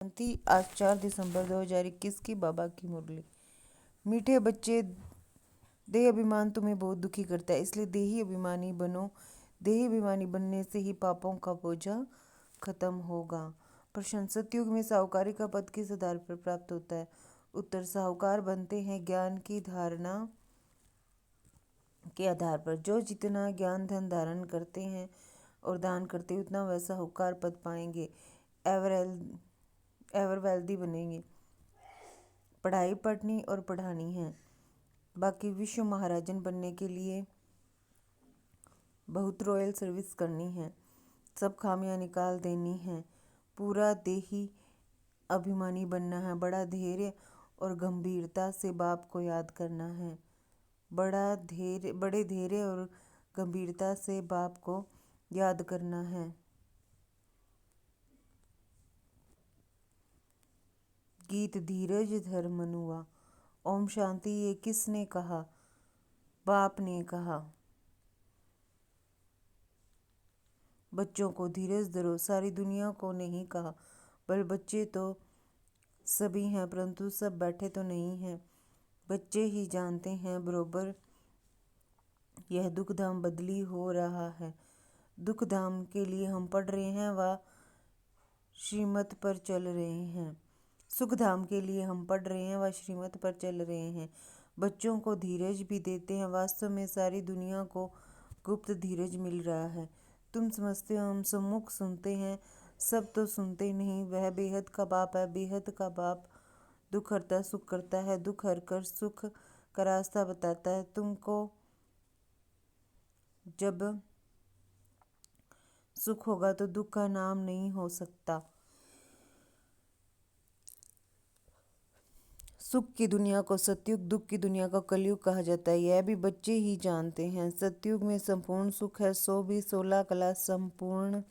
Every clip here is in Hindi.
आज 4 दिसंबर 2021 की बाबा की मुरली। मीठे बच्चे, देह अभिमान तुम्हें बहुत दुखी करता है, इसलिए देही अभिमानी बनो। देही अभिमानी बनने से ही पापों का बोझा खत्म होगा। प्रश्न: सतयुग में साहूकारी का पद किस आधार पर प्राप्त होता है? उत्तर: साहूकार बनते हैं ज्ञान की धारणा के आधार पर। जो जितना ज्ञान धन धारण करते हैं और दान करते हैं, उतना वह साहूकार पद पाएंगे, एवर वेल्दी बनेंगे। पढ़ाई पढ़नी और पढ़ानी है, बाकी विश्व महाराजन बनने के लिए बहुत रॉयल सर्विस करनी है, सब खामियां निकाल देनी है। पूरा देही अभिमानी बनना है, बड़ा धैर्य और गंभीरता से बाप को याद करना है। बड़े धैर्य और गंभीरता से बाप को याद करना है। गीत धीरज धर मनुआ। ओम शांति। ये किसने कहा? बाप ने कहा। बच्चों को धीरज धरो, सारी दुनिया को नहीं कहा। पर बच्चे तो सभी हैं, परंतु सब बैठे तो नहीं हैं। बच्चे ही जानते हैं बरोबर यह दुख धाम बदली हो रहा है। दुख धाम के लिए हम पढ़ रहे हैं व श्रीमत पर चल रहे हैं। सुख धाम के लिए हम पढ़ रहे हैं व श्रीमत पर चल रहे हैं। बच्चों को धीरज भी देते हैं, वास्तव में सारी दुनिया को गुप्त धीरज मिल रहा है। तुम समझते हो हम सम्मुख सुनते हैं, सब तो सुनते नहीं। वह बेहद का बाप है, बेहद का बाप दुख हरता सुख करता है, दुख हर कर सुख का रास्ता बताता है। तुमको जब सुख होगा तो दुख का नाम नहीं हो सकता। सुख की दुनिया को सतयुग, दुख की दुनिया को कलयुग कहा जाता है, यह भी बच्चे ही जानते हैं। सतयुग में संपूर्ण सुख है, सो भी 16 कला संपूर्ण।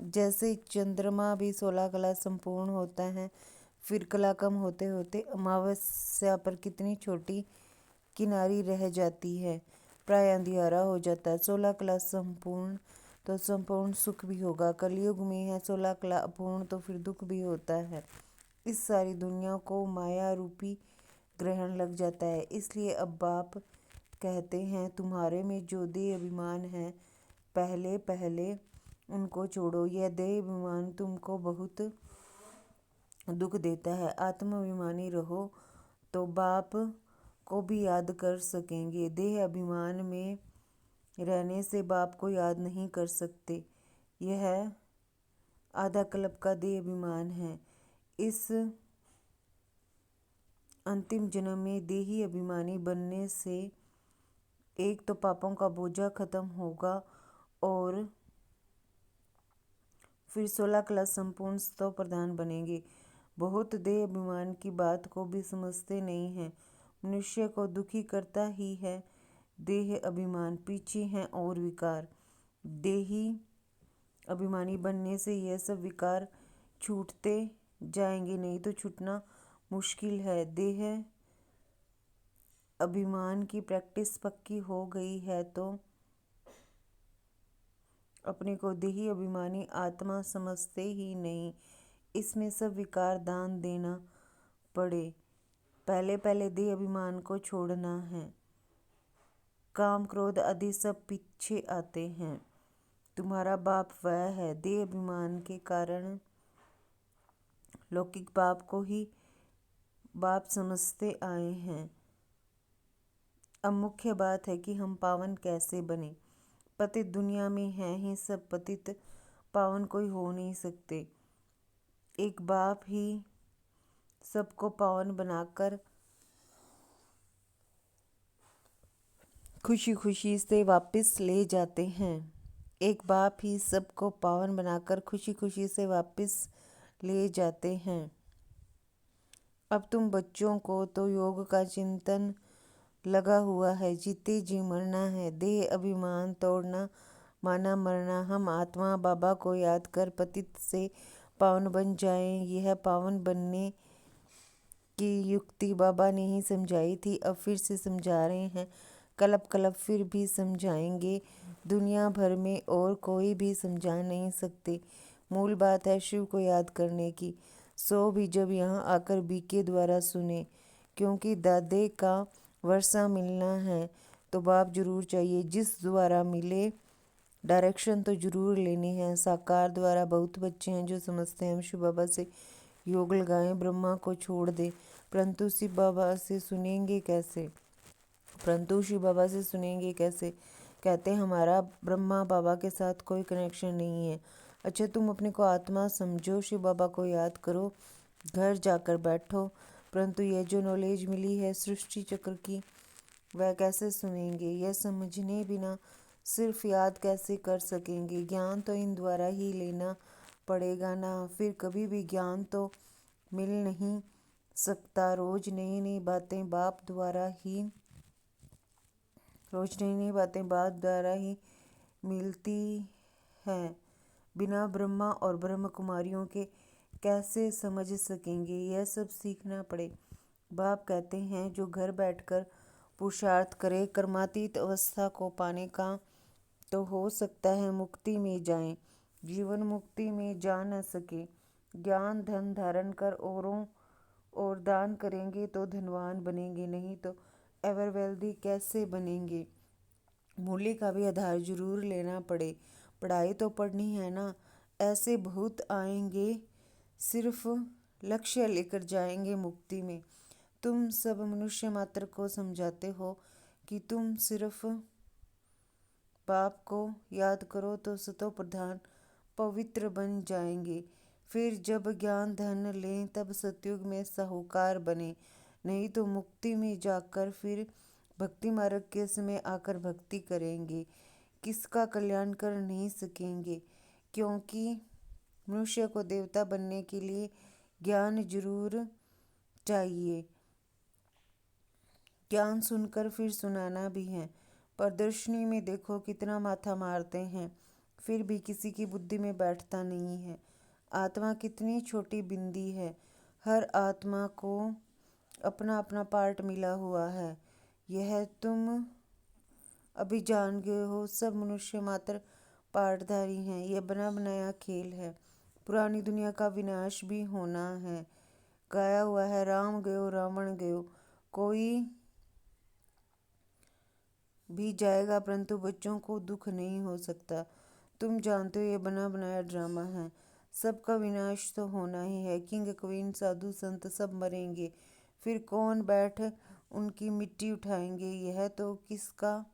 जैसे चंद्रमा भी 16 कला संपूर्ण होता है, फिर कला कम होते होते अमावस्या पर कितनी छोटी किनारी रह जाती है, प्राय अंधियारा हो जाता है। 16 कला संपूर्ण तो संपूर्ण सुख भी होगा। कलयुग में है 16 कला अपूर्ण, तो फिर दुख भी होता है। इस सारी दुनिया को माया रूपी ग्रहण लग जाता है। इसलिए अब बाप कहते हैं तुम्हारे में जो देह अभिमान है, पहले पहले उनको छोड़ो। यह देह अभिमान तुमको बहुत दुख देता है। आत्माभिमानी रहो तो बाप को भी याद कर सकेंगे। देह अभिमान में रहने से बाप को याद नहीं कर सकते। यह आधा कल्प का देह अभिमान है। इस अंतिम जन्म में देही अभिमानी बनने से एक तो पापों का बोझा खत्म होगा और फिर 16 कला संपूर्ण स्तव प्रधान बनेंगे। बहुत देह अभिमान की बात को भी समझते नहीं हैं। मनुष्य को दुखी करता ही है देह अभिमान, पीछे हैं और विकार। देही अभिमानी बनने से यह सब विकार छूटते जाएंगे, नहीं तो छूटना मुश्किल है। देह अभिमान की प्रैक्टिस पक्की हो गई है तो अपने को देही अभिमानी आत्मा समझते ही नहीं। इसमें सब विकार दान देना पड़े। पहले पहले देह अभिमान को छोड़ना है। काम क्रोध आदि सब पीछे आते हैं। तुम्हारा बाप वह है। देह अभिमान के कारण लौकिक बाप को ही बाप समझते आए हैं। अब मुख्य बात है कि हम पावन कैसे बने। पतित दुनिया में हैं ही सब, पतित पावन कोई हो नहीं सकते। एक बाप ही सबको पावन बनाकर खुशी खुशी से वापस ले जाते हैं। एक बाप ही सबको पावन बनाकर खुशी खुशी से वापस ले जाते हैं। अब तुम बच्चों को तो योग का चिंतन लगा हुआ है, जीते जी मरना है, देह अभिमान तोड़ना, माना मरना। हम आत्मा बाबा को याद कर पतित से पावन बन जाएं। यह पावन बनने की युक्ति बाबा ने ही समझाई थी, अब फिर से समझा रहे हैं। कलप कलप फिर भी समझाएंगे। दुनिया भर में और कोई भी समझा नहीं सकते। मूल बात है शिव को याद करने की। सो भी जब यहाँ आकर बीके द्वारा सुने, क्योंकि दादे का वर्षा मिलना है तो बाप जरूर चाहिए। जिस द्वारा मिले डायरेक्शन तो जरूर लेनी है। साकार द्वारा बहुत बच्चे हैं जो समझते हैं हम शिव बाबा से योग लगाएं, ब्रह्मा को छोड़ दे, परंतु शिव बाबा से सुनेंगे कैसे? कहते हमारा ब्रह्मा बाबा के साथ कोई कनेक्शन नहीं है। अच्छा, तुम अपने को आत्मा समझो, शिव बाबा को याद करो, घर जाकर बैठो, परंतु यह जो नॉलेज मिली है सृष्टि चक्र की, वह कैसे सुनेंगे? यह समझने बिना सिर्फ याद कैसे कर सकेंगे? ज्ञान तो इन द्वारा ही लेना पड़ेगा ना। फिर कभी भी ज्ञान तो मिल नहीं सकता। रोज नई नई बातें बाप द्वारा ही मिलती हैं। बिना ब्रह्मा और ब्रह्म कुमारियों के कैसे समझ सकेंगे? यह सब सीखना पड़े। बाप कहते हैं जो घर बैठकर पुरुषार्थ करे, कर्मातीत अवस्था को पाने का तो हो सकता है मुक्ति में जाएं, जीवन मुक्ति में जा न सके। ज्ञान धन धारण कर औरों और दान करेंगे तो धनवान बनेंगे, नहीं तो एवर वेल्दी कैसे बनेंगे? मूल्य का भी आधार जरूर लेना पड़े। पढ़ाई तो पढ़नी है ना। ऐसे बहुत आएंगे, सिर्फ लक्ष्य लेकर जाएंगे मुक्ति में। तुम सब मनुष्य मात्र को समझाते हो कि तुम सिर्फ बाप को याद करो तो सतो प्रधान पवित्र बन जाएंगे। फिर जब ज्ञान धन लें तब सतयुग में साहूकार बने, नहीं तो मुक्ति में जाकर फिर भक्ति मार्ग के समय आकर भक्ति करेंगे, किसका कल्याण कर नहीं सकेंगे। क्योंकि मनुष्य को देवता बनने के लिए ज्ञान जरूर चाहिए। ज्ञान सुनकर फिर सुनाना भी है। प्रदर्शनी में देखो कितना माथा मारते हैं, फिर भी किसी की बुद्धि में बैठता नहीं है। आत्मा कितनी छोटी बिंदी है, हर आत्मा को अपना अपना पार्ट मिला हुआ है। यह तुम अभी जान गए हो। सब मनुष्य मात्र पार्टधारी हैं। यह बना बनाया खेल है। पुरानी दुनिया का विनाश भी होना है। गाया हुआ है, राम गयो रावण गयो। कोई भी जाएगा परंतु बच्चों को दुख नहीं हो सकता। तुम जानते हो ये बना बनाया ड्रामा है। सबका विनाश तो होना ही है। किंग क्वीन साधु संत सब मरेंगे, फिर कौन बैठ उनकी मिट्टी उठाएंगे? यह तो किसका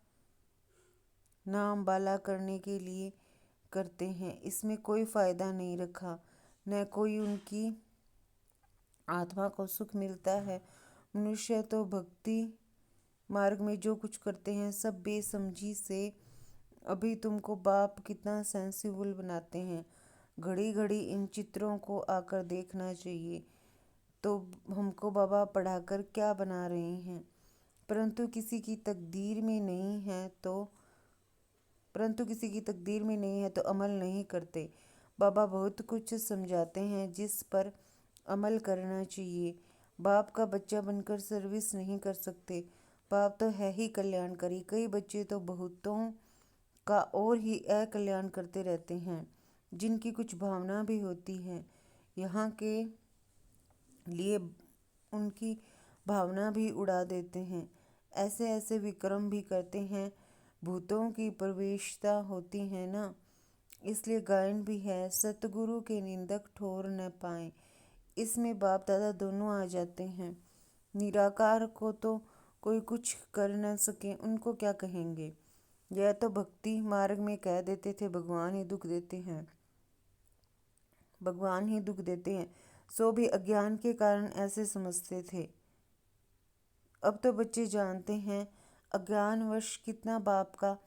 नाम बाला करने के लिए करते हैं। इसमें कोई फायदा नहीं रखा, न कोई उनकी आत्मा को सुख मिलता है। मनुष्य तो भक्ति मार्ग में जो कुछ करते हैं सब बेसमझी से। अभी तुमको बाप कितना सेंसिबल बनाते हैं। घड़ी घड़ी इन चित्रों को आकर देखना चाहिए। तो हमको बाबा पढ़ाकर क्या बना रहे हैं? परंतु किसी की तकदीर में नहीं है तो अमल नहीं करते। बाबा बहुत कुछ समझाते हैं जिस पर अमल करना चाहिए। बाप का बच्चा बनकर सर्विस नहीं कर सकते। बाप तो है ही कल्याणकारी। कई बच्चे तो बहुतों का और ही अकल्याण करते रहते हैं, जिनकी कुछ भावना भी होती है यहाँ के लिए, उनकी भावना भी उड़ा देते हैं। ऐसे ऐसे विक्रम भी करते हैं। भूतों की प्रवेशता होती है ना, इसलिए गायन भी है, सतगुरु के निंदक ठोर न पाए। इसमें बाप दादा दोनों आ जाते हैं। निराकार को तो कोई कुछ कर न सके, उनको क्या कहेंगे? यह तो भक्ति मार्ग में कह देते थे भगवान ही दुख देते हैं। सो भी अज्ञान के कारण ऐसे समझते थे। अब तो बच्चे जानते हैं अज्ञानवश कितना बाप का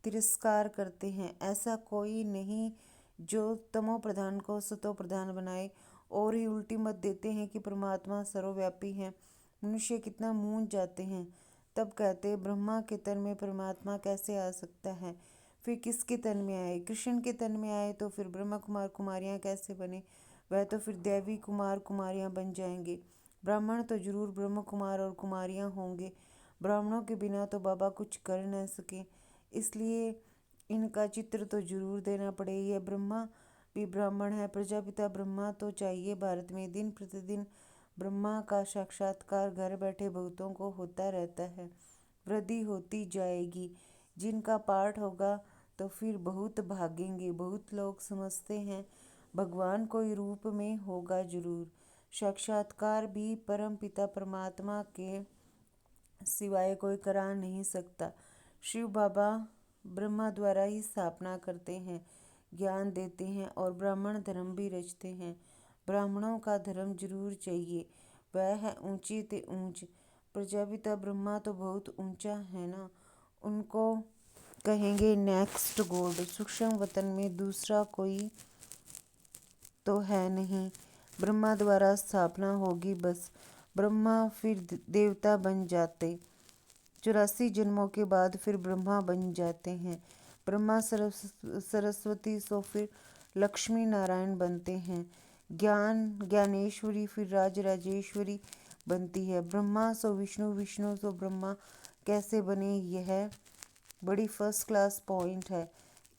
तिरस्कार करते हैं। ऐसा कोई नहीं जो तमो प्रधान को सतो प्रधान बनाए और ही उल्टी मत देते हैं कि परमात्मा सर्वव्यापी है। मनुष्य कितना मूंझ जाते हैं। तब कहते ब्रह्मा के तन में परमात्मा कैसे आ सकता है? फिर किसके तन में आए? कृष्ण के तन में आए तो फिर ब्रह्मा कुमार कुमारियाँ कैसे बने? वह तो फिर देवी कुमार कुमारियाँ बन जाएंगे। ब्राह्मण तो जरूर ब्रह्म कुमार और कुमारियाँ होंगे। ब्राह्मणों के बिना तो बाबा कुछ कर न सके, इसलिए इनका चित्र तो जरूर देना पड़े। यह ब्रह्मा भी ब्राह्मण है। प्रजापिता ब्रह्मा तो चाहिए भारत में। दिन प्रतिदिन ब्रह्मा का साक्षात्कार घर बैठे बहुतों को होता रहता है। वृद्धि होती जाएगी। जिनका पाठ होगा तो फिर बहुत भागेंगे। बहुत लोग समझते हैं भगवान कोई रूप में होगा जरूर। साक्षात्कार भी परम पिता परमात्मा के सिवाय कोई करा नहीं सकता। शिव बाबा ब्रह्मा द्वारा ही स्थापना करते हैं, ज्ञान देते हैं और ब्राह्मण धर्म भी रचते हैं। ब्राह्मणों का धर्म जरूर चाहिए, वह है ऊंची ते ऊंच। प्रजापिता ब्रह्मा तो बहुत ऊंचा है ना, उनको कहेंगे नेक्स्ट गॉड। सूक्ष्म वतन में दूसरा कोई तो है नहीं। ब्रह्मा द्वारा स्थापना होगी बस। ब्रह्मा फिर देवता बन जाते। 84 जन्मों के बाद फिर ब्रह्मा बन जाते हैं। ब्रह्मा सरस्वती सो फिर लक्ष्मी नारायण बनते हैं। ज्ञानेश्वरी फिर राजराजेश्वरी बनती है। ब्रह्मा सो विष्णु, विष्णु सो ब्रह्मा कैसे बने, यह बड़ी फर्स्ट क्लास पॉइंट है।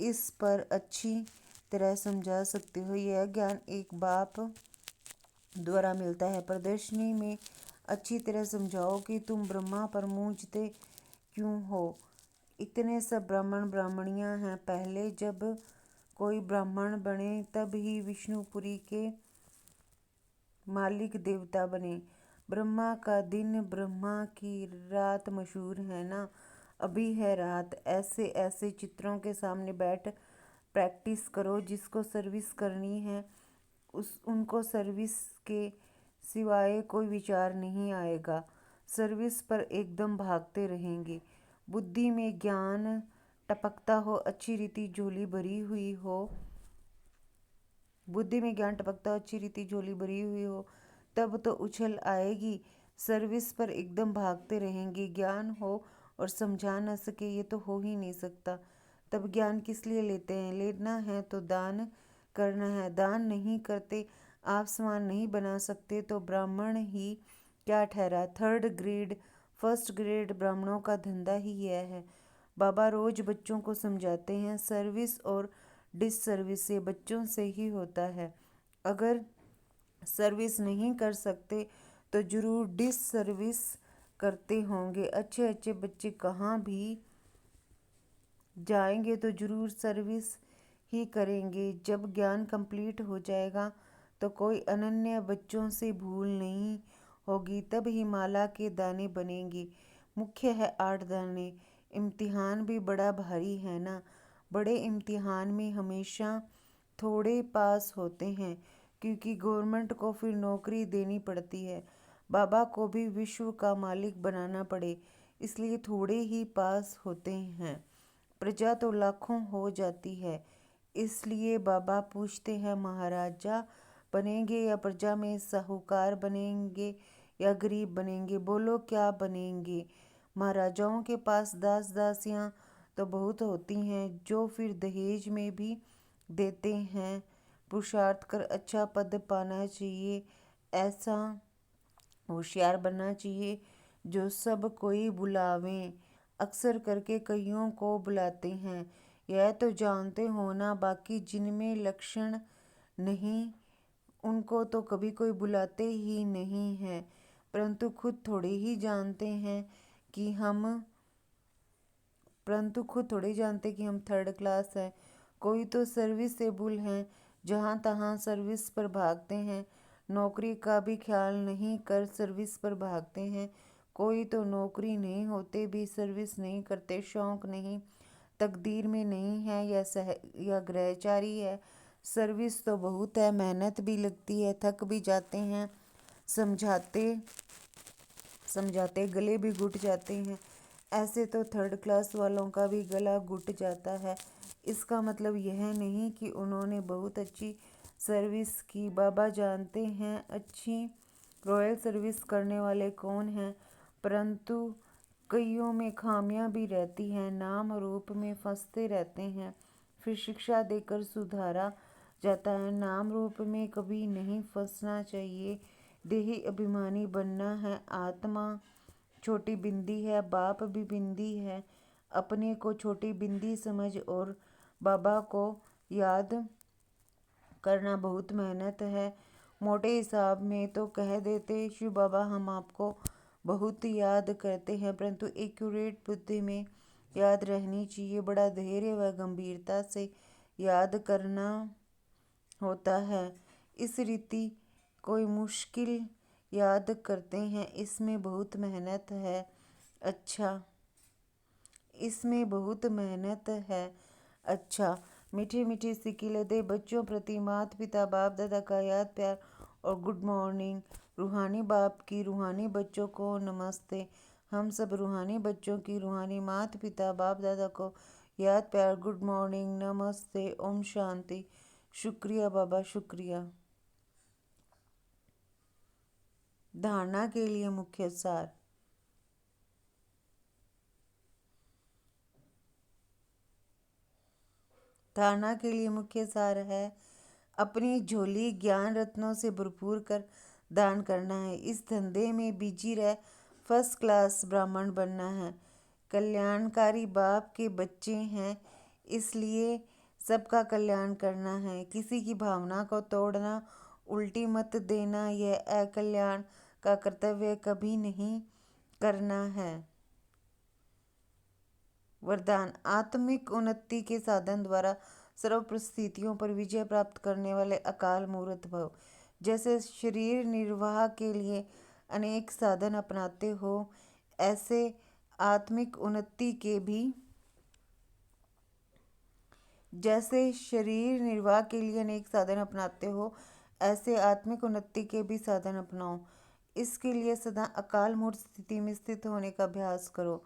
इस पर अच्छी तरह समझा सकते हो। यह ज्ञान एक बाप द्वारा मिलता है। प्रदर्शनी में अच्छी तरह समझाओ कि तुम ब्रह्मा पर मूंझते क्यों हो। इतने सब ब्राह्मण ब्राह्मणियां हैं। पहले जब कोई ब्राह्मण बने तब ही विष्णुपुरी के मालिक देवता बने। ब्रह्मा का दिन ब्रह्मा की रात मशहूर है ना, अभी है रात। ऐसे ऐसे चित्रों के सामने बैठ प्रैक्टिस करो। जिसको सर्विस करनी है उनको सर्विस के सिवाय कोई विचार नहीं आएगा। सर्विस पर एकदम भागते रहेंगे। बुद्धि में ज्ञान टपकता हो, अच्छी रीति झोली भरी हुई हो। बुद्धि में ज्ञान टपकता हो, अच्छी रीति झोली भरी हुई हो, तब तो उछल आएगी। सर्विस पर एकदम भागते रहेंगे। ज्ञान हो और समझा न सके, ये तो हो ही नहीं सकता। तब ज्ञान किस लिए लेते हैं? लेना है तो दान करना है। दान नहीं करते, आप समान नहीं बना सकते तो ब्राह्मण ही क्या ठहरा। थर्ड ग्रेड फर्स्ट ग्रेड ब्राह्मणों का धंधा ही यह है। बाबा रोज बच्चों को समझाते हैं, सर्विस और डिससर्विस से बच्चों से ही होता है। अगर सर्विस नहीं कर सकते तो जरूर डिससर्विस करते होंगे। अच्छे अच्छे बच्चे कहाँ भी जाएंगे तो जरूर सर्विस ही करेंगे। जब ज्ञान कंप्लीट हो जाएगा तो कोई अनन्य बच्चों से भूल नहीं होगी। तब ही माला के दाने बनेंगे। मुख्य है 8 दाने। इम्तिहान भी बड़ा भारी है ना। बड़े इम्तिहान में हमेशा थोड़े पास होते हैं, क्योंकि गवर्नमेंट को फिर नौकरी देनी पड़ती है। बाबा को भी विश्व का मालिक बनाना पड़े, इसलिए थोड़े ही पास होते हैं। प्रजा तो लाखों हो जाती है। इसलिए बाबा पूछते हैं, महाराजा बनेंगे या प्रजा में साहूकार बनेंगे या गरीब बनेंगे? बोलो क्या बनेंगे? महाराजाओं के पास दास दासियां तो बहुत होती हैं, जो फिर दहेज में भी देते हैं। पुरुषार्थ कर अच्छा पद पाना चाहिए। ऐसा होशियार बनना चाहिए जो सब कोई बुलावें। अक्सर करके कईयों को बुलाते हैं, यह तो जानते हो ना। बाकी जिनमें लक्षण नहीं उनको तो कभी कोई बुलाते ही नहीं है। परंतु खुद थोड़े ही जानते हैं कि हम थर्ड क्लास हैं। कोई तो सर्विसेबल हैं, जहाँ तहाँ सर्विस पर भागते हैं। नौकरी का भी ख्याल नहीं कर सर्विस पर भागते हैं। कोई तो नौकरी नहीं होते भी सर्विस नहीं करते। शौक नहीं, तकदीर में नहीं है, या ग्रहचारी है। सर्विस तो बहुत है, मेहनत भी लगती है, थक भी जाते हैं। समझाते समझाते गले भी घुट जाते हैं। ऐसे तो थर्ड क्लास वालों का भी गला घुट जाता है। इसका मतलब यह नहीं कि उन्होंने बहुत अच्छी सर्विस की। बाबा जानते हैं अच्छी रॉयल सर्विस करने वाले कौन हैं, परंतु कईयों में खामियां भी रहती हैं। नाम रूप में फंसते रहते हैं, फिर शिक्षा देकर सुधारा जाता है। नाम रूप में कभी नहीं फंसना चाहिए। देही अभिमानी बनना है। आत्मा छोटी बिंदी है, बाप भी बिंदी है। अपने को छोटी बिंदी समझ और बाबा को याद करना बहुत मेहनत है। मोटे हिसाब में तो कह देते शिव बाबा हम आपको बहुत याद करते हैं, परंतु एक्यूरेट बुद्धि में याद रहनी चाहिए। बड़ा धैर्य व गंभीरता से याद करना होता है। इस रीति कोई मुश्किल याद करते हैं, इसमें बहुत मेहनत है। अच्छा, इसमें बहुत मेहनत है। अच्छा, मीठी मीठी सिकिल दे बच्चों प्रति माता पिता बाप दादा का याद प्यार और गुड मॉर्निंग। रूहानी बाप की रूहानी बच्चों को नमस्ते। हम सब रूहानी बच्चों की रूहानी माता पिता बाप दादा को याद प्यार गुड मॉर्निंग नमस्ते ओम शांति। शुक्रिया बाबा, शुक्रिया। धारणा के लिए मुख्य सार। धारणा के लिए मुख्य सार है अपनी झोली ज्ञान रत्नों से भरपूर कर दान करना है। इस धंधे में बिजी रह फर्स्ट क्लास ब्राह्मण बनना है। कल्याणकारी बाप के बच्चे हैं, इसलिए सबका कल्याण करना है। किसी की भावना को तोड़ना, उल्टी मत देना, यह अकल्याण का कर्तव्य कभी नहीं करना है। वरदान आत्मिक उन्नति के साधन द्वारा सर्व परिस्थितियों पर विजय प्राप्त करने वाले अकाल मूर्त भव। जैसे शरीर निर्वाह के लिए अनेक साधन अपनाते हो, ऐसे आत्मिक उन्नति के भी जैसे शरीर निर्वाह के लिए अनेक साधन अपनाते हो, ऐसे आत्मिक उन्नति के भी साधन अपनाओ। इसके लिए सदा अकाल मूर्त स्थिति में स्थित होने का अभ्यास करो।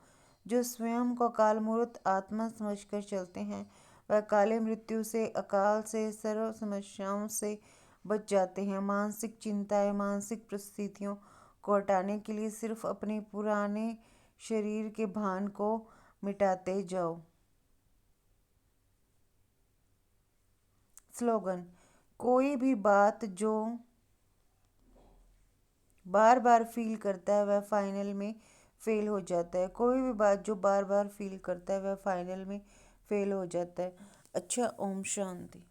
जो स्वयं को अकाल मूर्त आत्मा समझकर चलते हैं, वह काले मृत्यु से, अकाल से, सर्व समस्याओं से बच जाते हैं। मानसिक चिंताएं, मानसिक परिस्थितियों को हटाने के लिए सिर्फ अपने पुराने शरीर के भान को मिटाते जाओ। स्लोगन, कोई भी बात जो बार बार फील करता है वह फाइनल में फेल हो जाता है। कोई भी बात जो बार बार फील करता है वह फाइनल में फेल हो जाता है। अच्छा, ओम शांति।